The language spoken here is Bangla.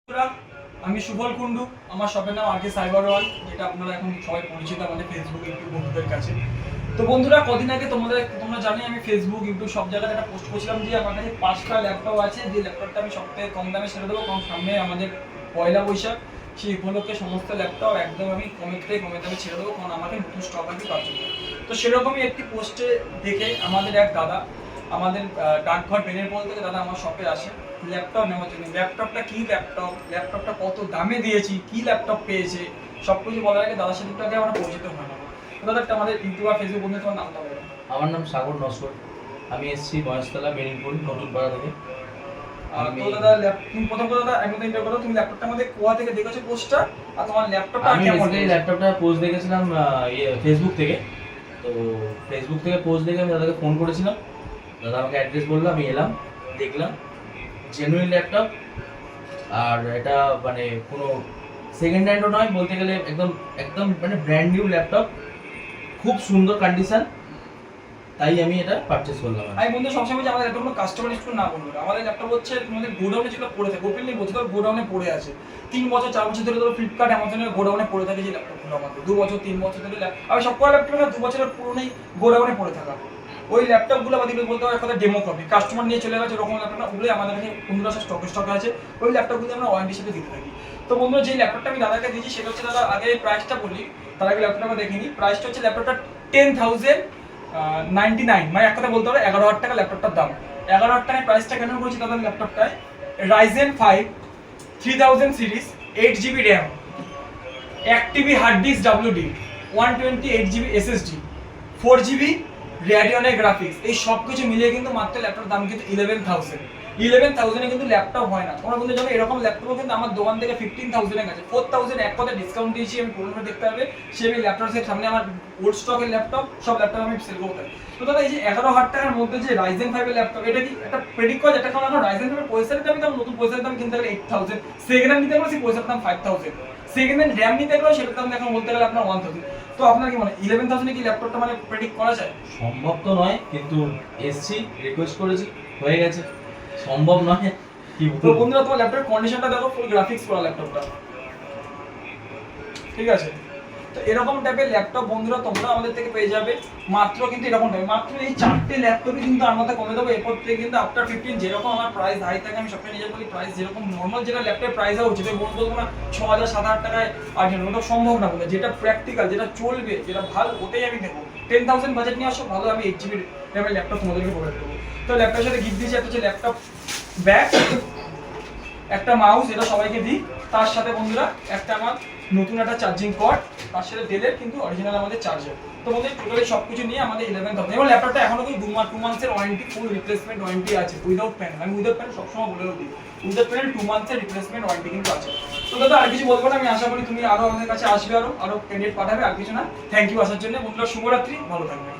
বন্ধুরা, আমি সুবল কুন্ডু। আমার শপের নাম আরকে সাইবার ওয়ার্ল্ড, যেটা আপনারা এখন সবাই পরিচিত আমাদের ফেসবুক ইউটিউব বন্ধুদের কাছে। তো বন্ধুরা, কদিন আগে তোমরা জানি আমি ফেসবুক ইউটিউব সব জায়গায় একটা পোস্ট করছিলাম যে আমার কাছে 5টা ল্যাপটপ আছে, যে ল্যাপটপটা আমি সবথেকে কম দামে ছেড়ে দেবো, কারণ সামনে আমাদের পয়লা বৈশাখ। সেই উপলক্ষে সমস্ত ল্যাপটপ একদম আমি কমে দামে ছেড়ে দেবো, কারণ আমাকে নতুন স্টক আছে তার জন্য। তো সেরকমই একটি পোস্টে দেখে আমাদের এক দাদা আমাদের ডাকঘর বেনের পল থেকে দাদা আমার শপে আসে ল্যাপটপ নেওয়ার জন্য। ল্যাপটপটা কত দামে দিয়েছি, কি ল্যাপটপ পেয়েছে, সব কিছু বলার আগে দাদার সাথে আগে আমরা পরিচিত হয় না। দাদা একটা আমাদের ইউটিউব আর ফেসবুক বন্ধু তোমার নামটা বলো। আমার নাম সাগর নস্কর। আমি এসেছি মহেশতলা বেনিপুর নতুন পাড়া থেকে। তো দাদা তুমি প্রথম কথা দাদা আমি ইন্টার করো, তুমি ল্যাপটপটা আমাদের কোথা থেকে দেখেছো পোস্টটা, আর তোমার ল্যাপটপটা আমি কেমন? বেসিক্যালি ল্যাপটপটা পোস্ট দেখেছিলাম ফেসবুক থেকে। তো ফেসবুক থেকে পোস্ট দেখে আমি দাদাকে ফোন করেছিলাম। দাদা আমাকে অ্যাড্রেস বললো, আমি এলাম, দেখলাম জেনুইন ল্যাপটপ। আর এটা মানে কোনো সেকেন্ড হ্যান্ডও নয়, বলতে গেলে একদম একদম মানে ব্র্যান্ড নিউ ল্যাপটপ, খুব সুন্দর কন্ডিশন। তাই আমি এটা পারচেস করলাম। আমি বন্ধু সবসময় যে আমাদের ল্যাপটপগুলো কাস্টমার ইস্যু না বলবো, আমাদের ল্যাপটপ হচ্ছে তোমাদের গোডাউনে যেগুলো পড়ে থাকে, ওপেনলি বলছি ধর গোডাউনে পড়ে আছে 3 বছর 4 বছর ধরে, ধরো ফ্লিপকার্ট অ্যামাজনের গোডাউনে পড়ে থাকে যে ল্যাপটপগুলো আমাদের 2 বছর 3 বছর ধরে আমি সব কটা ল্যাপটপ 2 বছরের পুরোনোই গোডাউনে পড়ে থাকা। ওই ল্যাপটপগুলো আমাদের বলতে হয় একটা ডেমো কপি, কাস্টমার নিয়ে চলে গেছে ওরকম ল্যাপটপ না, ওগুলোই আমাদের কাছে 1500 স্টকে আছে। ওই ল্যাপটপগুলো আমরা ওয়ারেন্টি হিসেবে দিতে থাকি। তো বন্ধুরা, যে ল্যাপটপটা আমি দাদাকে দিয়েছি সেটা হচ্ছে, দাদা আগে প্রাইসটা বলি, তার আগে ল্যাপটপটা দেখিনি। প্রাইসটা হচ্ছে ল্যাপটপটা 10,099, মানে এক কথা বলতে হবে 11,000 টাকা ল্যাপটপটার দাম। 11,000 টাকায় প্রাইসটা কেন করেছি দাদা? ল্যাপটপটায় Ryzen 5 3000 series, 8GB RAM, 1TB hard disk WD, 128GB SSD, 4GB রেডিয়নের গ্রাফিক্স, এই সব কিছু মিলিয়ে কিন্তু মাত্র ল্যাপটপের দাম কিন্তু 11,000 এ কিন্তু ল্যাপটপ হয় না। তোমরা বলতে যাবে এরকম ল্যাপটপ কিন্তু আমার দোকান থেকে 15,000 এর কাছে, 4,000 এক কথা ডিসকাউন্ট দিয়েছি আমি, পুরোনো দেখতে পারবে সেই ল্যাপটপের সামনে আমার ওল্ড স্টকের ল্যাপটপ, সব ল্যাপটপ আমি সেল করতে পারি। তো দাদা এই যে 11,000 টাকার মধ্যে যে Ryzen 5 এর ল্যাপটপ, এটা কি একটা প্রেডিক্ট করা যেটা, কারণ Ryzen 5 এর পয়সার দাম দাম নতুন পয়সার দাম কিনতে গেলে 8,000, সেকেন্ড হ্যান্ড নিতে গেলে সেই পয়সার দাম 5,000, সেকেন্ড হ্যান্ড র্যাম নিতে গেলে সেটার দাম এখন বলতে গেলে আপনার 1,000। তো আপনার কি মানে 11,000 এ কি ল্যাপটপটা মানে প্রেডিক্ট করা যায়? সম্ভব তো নয়, কিন্তু এসছি, রিকোয়েস্ট করেছি, হয়ে গেছে। সম্ভব নয় কি তো বন্ধুরা, তোমার ল্যাপটপের কন্ডিশনটা দেখো, ফুল গ্রাফিক্স করা ল্যাপটপটা, ঠিক আছে? তো এরকম টাইপের ল্যাপটপ বন্ধুরা তোমরা আমাদের থেকে পেয়ে যাবে মাত্র কিন্তু এরকম টাইপ, মাত্র এই 4টে ল্যাপটপই কিন্তু আমাদের কমে দেবো। এরপর থেকে কিন্তু আফটার 15 যেরকম আমার প্রাইস হাই থাকে, আমি সবসময় নিজে বলি প্রাইস যেরকম নর্মাল যেটা ল্যাপটপের প্রাইস হওয়া উচিত, বলবো না 6,000 7,000 টাকায় আর ওটা সম্ভব না বলে, যেটা প্র্যাকটিক্যাল, যেটা চলবে, যেটা ভালো, ওটাই আমি দেবো। 10,000 বাজেট নিয়ে আসো, ভালো আমি 8GB র্যামের ল্যাপটপ তোমাদেরকে প্রোভাইড করবো। তো ল্যাপটপের সাথে গিফট দিয়েছি একটা হচ্ছে ল্যাপটপ ব্যাগ, একটা মাউস, এটা সবাইকে দিই। তার সাথে বন্ধুরা একটা আমার নতুন একটা চার্জিং কর্ড, তার সাথে ডেলের কিন্তু অরিজিনাল আমাদের চার্জার। তো বন্ধুরা টোটালি সবকিছু নিয়ে আমাদের 11,000। এবং ল্যাপটপটা এখনো কিন্তু 2 মান্থসের ওয়ারেন্টি, ফুল রিপ্লেসমেন্ট ওয়ারেন্টি আছে উইদাউট প্যানেল। আমি উইদাউট প্যানেল সবসময় বলেও দিই, উইদাউট প্যানেল 2 মান্থসের রিপ্লেসমেন্ট ওয়ারেন্টি কিন্তু আছে। তো দাদা আর কিছু বলবো না, আমি আশা করি তুমি আরো আমাদের কাছে আসবে, আরো ক্যান্ডিডেট পাঠাবে, আর কিছু না। থ্যাংক ইউ আসার জন্য বন্ধুরা, শুভরাত্রি, ভালো থাকবে।